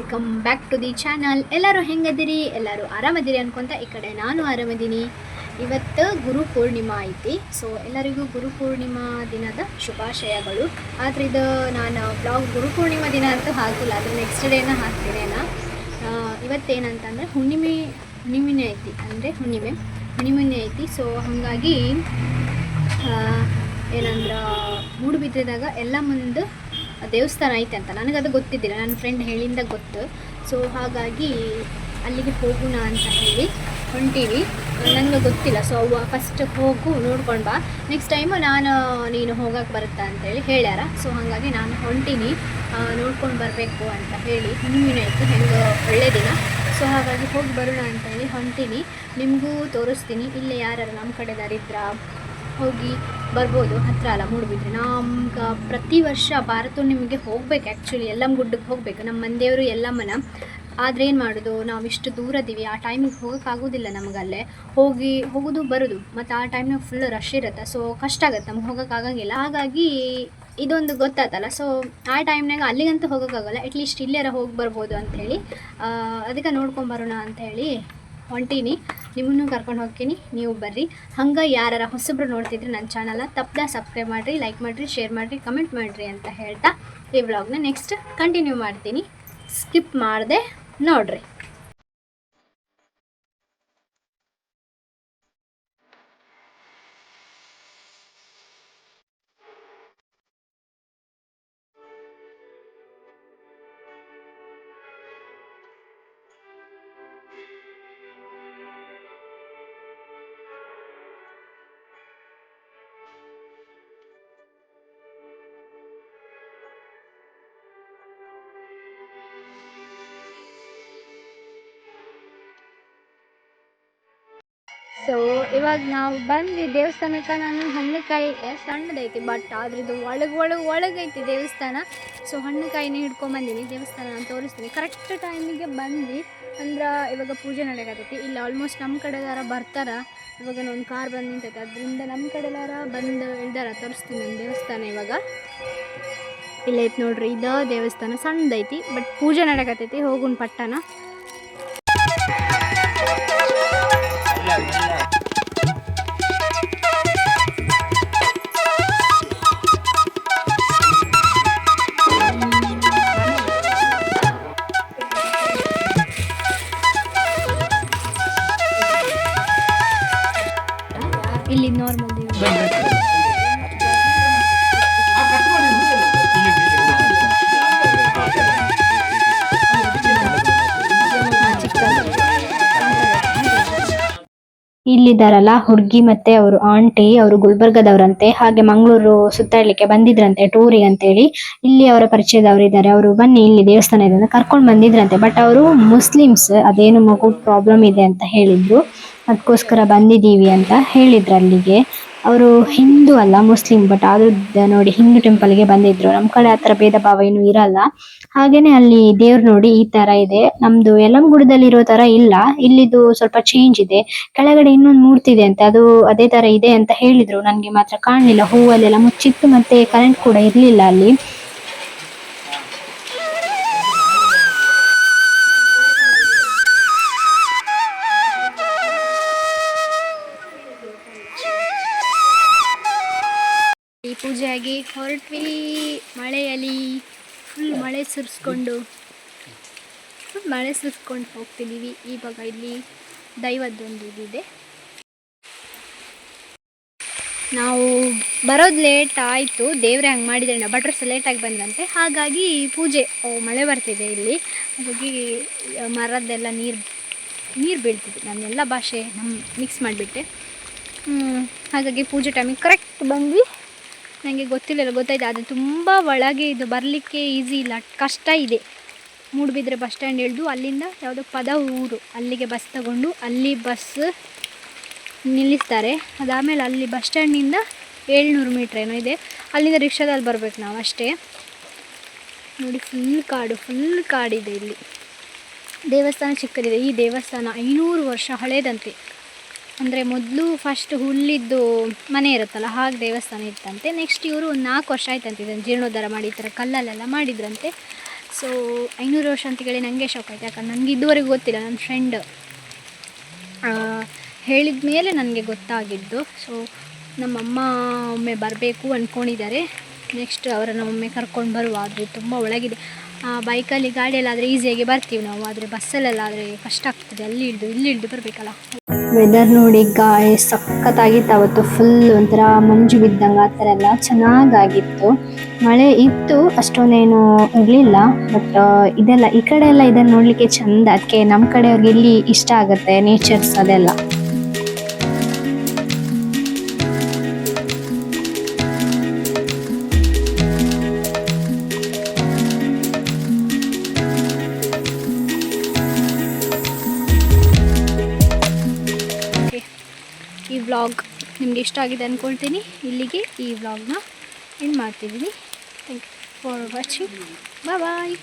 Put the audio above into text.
Welcome back to the channel. ಎಲ್ಲರೂ ಹೆಂಗದಿರಿ? ಎಲ್ಲರೂ ಆರಾಮದಿರಿ ಅನ್ಕೊಂತ ಈ ಕಡೆ ನಾನು ಆರಾಮದೀನಿ. ಇವತ್ತು ಗುರು ಪೂರ್ಣಿಮಾ ಐತಿ. ಸೊ ಎಲ್ಲರಿಗೂ ಗುರು ಪೂರ್ಣಿಮಾ ದಿನದ ಶುಭಾಶಯಗಳು. ಆದರೆ ಇದು ನಾನು ಬ್ಲಾಗ್ ಗುರು ಪೂರ್ಣಿಮಾ ದಿನ ಅಂತೂ ಹಾಕಿಲ್ಲ, ಅದು ನೆಕ್ಸ್ಟ್ ಡೇನ ಹಾಕ್ತೀನೇನ. ಇವತ್ತೇನಂತಂದರೆ ಹುಣ್ಣಿಮೆ ಐತಿ, ಅಂದರೆ ಹುಣ್ಣಿಮೆ ಐತಿ. ಸೊ ಹಾಗಾಗಿ ಏನಂದ್ರೆ ಮೂಡುಬಿದ್ರೆದಾಗ ಎಲ್ಲ ಮುಂದೆ ದೇವಸ್ಥಾನ ಐತೆ ಅಂತ ನನಗದು ಗೊತ್ತಿದ್ದಿಲ್ಲ, ನನ್ನ ಫ್ರೆಂಡ್ ಹೇಳಿಂದ ಗೊತ್ತು. ಸೊ ಹಾಗಾಗಿ ಅಲ್ಲಿಗೆ ಹೋಗೋಣ ಅಂತ ಹೇಳಿ ಹೊಂಟೀವಿ. ನನಗೆ ಗೊತ್ತಿಲ್ಲ, ಸೊ ಅವು ಫಸ್ಟ್ ಹೋಗು ನೋಡ್ಕೊಂಡು ಬಾ, ನೆಕ್ಸ್ಟ್ ಟೈಮು ನೀನು ಹೋಗೋಕೆ ಬರುತ್ತಾ ಅಂತೇಳಿ ಹೇಳ್ಯಾರ. ಸೊ ಹಾಗಾಗಿ ನಾನು ಹೊಂಟೀನಿ, ನೋಡ್ಕೊಂಡು ಬರಬೇಕು ಅಂತ ಹೇಳಿ. ಹುಣ್ಣಿಮೆ ಐತಿ, ಹೆಂಗೆ ಒಳ್ಳೆ ದಿನ. ಸೊ ಹಾಗಾಗಿ ಹೋಗಿ ಬರೋಣ ಅಂತೇಳಿ ಹೊಂಟೀನಿ. ನಿಮಗೂ ತೋರಿಸ್ತೀನಿ. ಇಲ್ಲೇ ಯಾರು ನಮ್ಮ ಕಡೆದಾರಿದ್ರ ಹೋಗಿ ಬರ್ಬೋದು, ಹತ್ತಿರ ಅಲ್ಲ ಮೂಡುಬಿದ್ರೆ. ನಮ್ಗೆ ಪ್ರತಿ ವರ್ಷ ಭಾರತಹುಣ್ಣಿಮೆಗೆ ಹೋಗ್ಬೇಕು, ಆ್ಯಕ್ಚುಲಿ ಎಲ್ಲಮ್ಮ ಗುಡ್ಡಕ್ಕೆ ಹೋಗಬೇಕು, ನಮ್ಮ ಮಂದಿಯವರು ಎಲ್ಲಮ್ಮನ. ಆದರೆ ಏನು ಮಾಡೋದು, ನಾವು ಇಷ್ಟು ದೂರದೀವಿ, ಆ ಟೈಮಿಗೆ ಹೋಗೋಕ್ಕಾಗೋದಿಲ್ಲ ನಮಗಲ್ಲೇ ಹೋಗೋದು ಬರೋದು, ಮತ್ತು ಆ ಟೈಮ್ನಾಗ ಫುಲ್ ರಶ್ ಇರುತ್ತೆ. ಸೊ ಕಷ್ಟ ಆಗುತ್ತೆ, ನಮ್ಗೆ ಹೋಗೋಕ್ಕಾಗಂಗಿಲ್ಲ. ಹಾಗಾಗಿ ಇದೊಂದು ಗೊತ್ತಾತಲ್ಲ, ಸೊ ಆ ಟೈಮ್ನಾಗ ಅಲ್ಲಿಗಂತೂ ಹೋಗೋಕ್ಕಾಗಲ್ಲ, ಅಟ್ಲೀಸ್ಟ್ ಇಲ್ಲಾರ ಹೋಗಿ ಬರ್ಬೋದು ಅಂಥೇಳಿ ಅದಕ್ಕೆ ನೋಡ್ಕೊಂಬರೋಣ ಅಂಥೇಳಿ ಹೊಂಟೀನಿ. ನಿಮ್ಮನ್ನು ಕರ್ಕೊಂಡು ಹೋಗ್ತೀನಿ, ನೀವು ಬರ್ರಿ. ಹಂಗೆ ಯಾರು ಹೊಸಬ್ರು ನೋಡ್ತಿದ್ರೆ ನನ್ನ ಚಾನಲ್ನ ತಪ್ಪದೆ ಸಬ್ಸ್ಕ್ರೈಬ್ ಮಾಡಿರಿ, ಲೈಕ್ ಮಾಡಿರಿ, ಶೇರ್ ಮಾಡಿರಿ, ಕಮೆಂಟ್ ಮಾಡಿರಿ ಅಂತ ಹೇಳ್ತಾ ಈ ವ್ಲಾಗ್ನ ನೆಕ್ಸ್ಟ್ ಕಂಟಿನ್ಯೂ ಮಾಡ್ತೀನಿ. ಸ್ಕಿಪ್ ಮಾಡದೆ ನೋಡ್ರಿ. ಸೊ ಇವಾಗ ನಾವು ಬಂದು ದೇವಸ್ಥಾನಕ್ಕೆ, ನಾನು ಹಣ್ಣುಕಾಯಿ ಸಣ್ಣದೈತಿ, ಬಟ್ ಆದ್ರದ್ದು ಒಳಗೈತಿ ದೇವಸ್ಥಾನ. ಸೊ ಹಣ್ಣುಕಾಯಿನೇ ಹಿಡ್ಕೊಂಬಂದೀನಿ, ದೇವಸ್ಥಾನ ನಾನು ತೋರಿಸ್ತೀನಿ. ಕರೆಕ್ಟ್ ಟೈಮಿಗೆ ಬಂದು ಅಂದ್ರೆ ಇವಾಗ ಪೂಜೆ ನಡೆಯಕತ್ತೈತಿ. ಇಲ್ಲಿ ಆಲ್ಮೋಸ್ಟ್ ನಮ್ಮ ಕಡೆದಾರ ಬರ್ತಾರೆ. ಇವಾಗ ಒಂದು ಕಾರ್ ಬಂದು ನಿಂತೈತೆ, ಅದರಿಂದ ನಮ್ಮ ಕಡೆದಾರ ಬಂದು ಇಳ್ದಾರ. ತೋರಿಸ್ತೀನಿ ನನ್ನ ದೇವಸ್ಥಾನ. ಇವಾಗ ಇಲ್ಲೈತೆ ನೋಡ್ರಿ, ಇದು ದೇವಸ್ಥಾನ ಸಣ್ಣದೈತಿ, ಬಟ್ ಪೂಜೆ ನಡೆಯಕತ್ತೈತಿ. ಹೋಗುನ್ ಪಟ್ಟಣ. ಇಲ್ಲಿ ನಾರ್ಮಲ್ ಇಲ್ಲಿದ್ದಾರಲ್ಲ ಹುಡುಗಿ ಮತ್ತೆ ಅವರು ಆಂಟಿ, ಅವರು ಗುಲ್ಬರ್ಗದವ್ರಂತೆ. ಹಾಗೆ ಮಂಗಳೂರು ಸುತ್ತಾಡ್ಲಿಕ್ಕೆ ಬಂದಿದ್ರಂತೆ ಟೂರಿಗೆ ಅಂತೇಳಿ. ಇಲ್ಲಿ ಅವರ ಪರಿಚಯದವರು ಇದ್ದಾರೆ. ಅವರು ಬನ್ನಿ ಇಲ್ಲಿ ದೇವಸ್ಥಾನ ಇದೆ ಅಂತ ಕರ್ಕೊಂಡು ಬಂದಿದ್ರಂತೆ. ಬಟ್ ಅವರು ಮುಸ್ಲಿಮ್ಸ್, ಅದೇನು ಮಗು ಪ್ರಾಬ್ಲಮ್ ಇದೆ ಅಂತ ಹೇಳಿದ್ರು, ಅದಕ್ಕೋಸ್ಕರ ಬಂದಿದ್ದೀವಿ ಅಂತ ಹೇಳಿದ್ರು. ಅಲ್ಲಿಗೆ ಅವರು ಹಿಂದೂ ಅಲ್ಲ, ಮುಸ್ಲಿಂ, ಬಟ್ ಆದ್ರೂ ನೋಡಿ ಹಿಂದೂ ಟೆಂಪಲ್ಗೆ ಬಂದಿದ್ರು. ನಮ್ಮ ಕಡೆ ಆ ಥರ ಭೇದ ಭಾವ ಏನು ಇರಲ್ಲ. ಹಾಗೇನೆ ಅಲ್ಲಿ ದೇವ್ರು ನೋಡಿ ಈ ತರ ಇದೆ, ನಮ್ದು ಯಲ್ಲಮ್ಮಗುಡ್ಡದಲ್ಲಿ ಇರೋ ತರ ಇಲ್ಲ, ಇಲ್ಲಿದು ಸ್ವಲ್ಪ ಚೇಂಜ್ ಇದೆ. ಕೆಳಗಡೆ ಇನ್ನೊಂದು ಮೂರ್ತಿ ಇದೆ ಅಂತ, ಅದು ಅದೇ ತರ ಇದೆ ಅಂತ ಹೇಳಿದ್ರು. ನನ್ಗೆ ಮಾತ್ರ ಕಾಣಲಿಲ್ಲ, ಹೂವಲ್ಲೆಲ್ಲ ಮುಚ್ಚಿತ್ತು, ಮತ್ತೆ ಕರೆಂಟ್ ಕೂಡ ಇರ್ಲಿಲ್ಲ ಅಲ್ಲಿ. ಈ ಪೂಜೆಯಾಗಿ ಹೊರಟ್ವಿ ಮಳೆಯಲ್ಲಿ, ಫುಲ್ ಮಳೆ ಸುರಿಸ್ಕೊಂಡು ಹೋಗ್ತಿದ್ದೀವಿ. ಇವಾಗ ಇಲ್ಲಿ ದೈವದ್ದೊಂದು ಇದಿದೆ. ನಾವು ಬರೋದು ಲೇಟ್ ಆಯಿತು, ದೇವ್ರೆ ಹಂಗೆ ಮಾಡಿದ್ರೆ ಭಟ್ರಸ ಲೇಟಾಗಿ ಬಂದಂತೆ. ಹಾಗಾಗಿ ಪೂಜೆ ಮಳೆ ಬರ್ತಿದೆ ಇಲ್ಲಿ, ಹಾಗಾಗಿ ಮರದ್ದೆಲ್ಲ ನೀರು ಬೀಳ್ತಿದೆ. ನಾನೆಲ್ಲ ಭಾಷೆ ಮಿಕ್ಸ್ ಮಾಡಿಬಿಟ್ಟೆ. ಹಾಗಾಗಿ ಪೂಜೆ ಟೈಮಿಗೆ ಕರೆಕ್ಟ್ ಬಂದ್ವಿ. ನನಗೆ ಗೊತ್ತಾಯಿತು, ಅದು ತುಂಬ ಒಳಗೆ ಇದು, ಬರಲಿಕ್ಕೆ ಈಸಿ ಇಲ್ಲ, ಕಷ್ಟ ಇದೆ. ಮೂಡುಬಿದ್ರೆ ಬಸ್ ಸ್ಟ್ಯಾಂಡ್ ಇಳಿದು ಅಲ್ಲಿಂದ ಯಾವುದೋ ಊರು, ಅಲ್ಲಿಗೆ ಬಸ್ ತಗೊಂಡು ಅಲ್ಲಿ ಬಸ್ ನಿಲ್ಲಿಸ್ತಾರೆ. ಅದಾದಮೇಲೆ ಅಲ್ಲಿ ಬಸ್ ಸ್ಟ್ಯಾಂಡಿಂದ 700 ಮೀಟ್ರ್ ಏನೋ ಇದೆ, ಅಲ್ಲಿಂದ ರಿಕ್ಷಾದಲ್ಲಿ ಬರಬೇಕು ನಾವು ಅಷ್ಟೇ. ನೋಡಿ ಫುಲ್ ಕಾಡಿದೆ ಇಲ್ಲಿ. ದೇವಸ್ಥಾನ ಚಿಕ್ಕದಿದೆ. ಈ ದೇವಸ್ಥಾನ 500 ವರ್ಷ ಹಳೇದಂತೆ. ಅಂದರೆ ಮೊದಲು ಫಸ್ಟ್ ಹುಲ್ಲಿದ್ದು ಮನೆ ಇರುತ್ತಲ್ಲ, ಹಾಗೆ ದೇವಸ್ಥಾನ ಇತ್ತಂತೆ. ನೆಕ್ಸ್ಟ್ ಇವರು ಒಂದು 4 ವರ್ಷ ಆಯ್ತಂತೆ ಇದನ್ನು ಜೀರ್ಣೋದ್ಧಾರ ಮಾಡಿ ಈ ಥರ ಕಲ್ಲಲ್ಲೆಲ್ಲ ಮಾಡಿದ್ರಂತೆ. ಸೊ 500 ವರ್ಷ ಅಂತ ಕೇಳಿ ನನಗೆ ಶಾಕ್ ಆಯ್ತು. ಯಾಕಂದ್ರೆ ನನಗೆ ಇದುವರೆಗೂ ಗೊತ್ತಿಲ್ಲ. ನನ್ನ ಫ್ರೆಂಡ್ ಹೇಳಿದ ಮೇಲೆ ನನಗೆ ಗೊತ್ತಾಗಿದ್ದು. ಸೊ ನಮ್ಮಮ್ಮ ಒಮ್ಮೆ ಬರಬೇಕು ಅಂದ್ಕೊಂಡಿದ್ದಾರೆ. ನೆಕ್ಸ್ಟ್ ಅವರನ್ನು ಒಮ್ಮೆ ಕರ್ಕೊಂಡು ಬರುವ. ಆದರೆ ತುಂಬ ಒಳಗಿದೆ. ಬೈಕಲ್ಲಿ ಗಾಡಿಯಲ್ಲಾದರೆ ಈಸಿಯಾಗಿ ಬರ್ತೀವಿ ನಾವು, ಆದರೆ ಬಸ್ಸಲ್ಲೆಲ್ಲಾದರೆ ಕಷ್ಟ ಆಗ್ತದೆ. ಅಲ್ಲಿ ಹಿಡಿದು ಇಲ್ಲಿ ಹಿಡಿದು ಬರಬೇಕಲ್ಲ. ವೆದರ್ ನೋಡಿ ಗಾಳಿ ಸಖತ್ತಾಗಿತ್ತು ಅವತ್ತು. ಫುಲ್ ಒಂಥರ ಮಂಜು ಬಿದ್ದಂಗೆ ಆ ಥರ ಎಲ್ಲ ಚೆನ್ನಾಗಾಗಿತ್ತು. ಮಳೆ ಇತ್ತು, ಅಷ್ಟೊಂದೇನು ಇರಲಿಲ್ಲ. ಬಟ್ ಇದೆಲ್ಲ ಈ ಕಡೆ ಎಲ್ಲ ಇದನ್ನು ನೋಡಲಿಕ್ಕೆ ಚೆಂದ. ಅದಕ್ಕೆ ನಮ್ಮ ಕಡೆಯವ್ರಿಗೆ ಇಲ್ಲಿ ಇಷ್ಟ ಆಗುತ್ತೆ ನೇಚರ್ಸ್ ಅದೆಲ್ಲ. ಈ ವ್ಲಾಗ್ ನಿಮಗೆ ಇಷ್ಟ ಆಗಿದೆ ಅಂದ್ಕೊಳ್ತೀನಿ. ಇಲ್ಲಿಗೆ ಈ ವ್ಲಾಗ್ನ ಎಂಡ್ ಮಾಡ್ತಿದ್ದೀನಿ. Thank you for watching. Bye.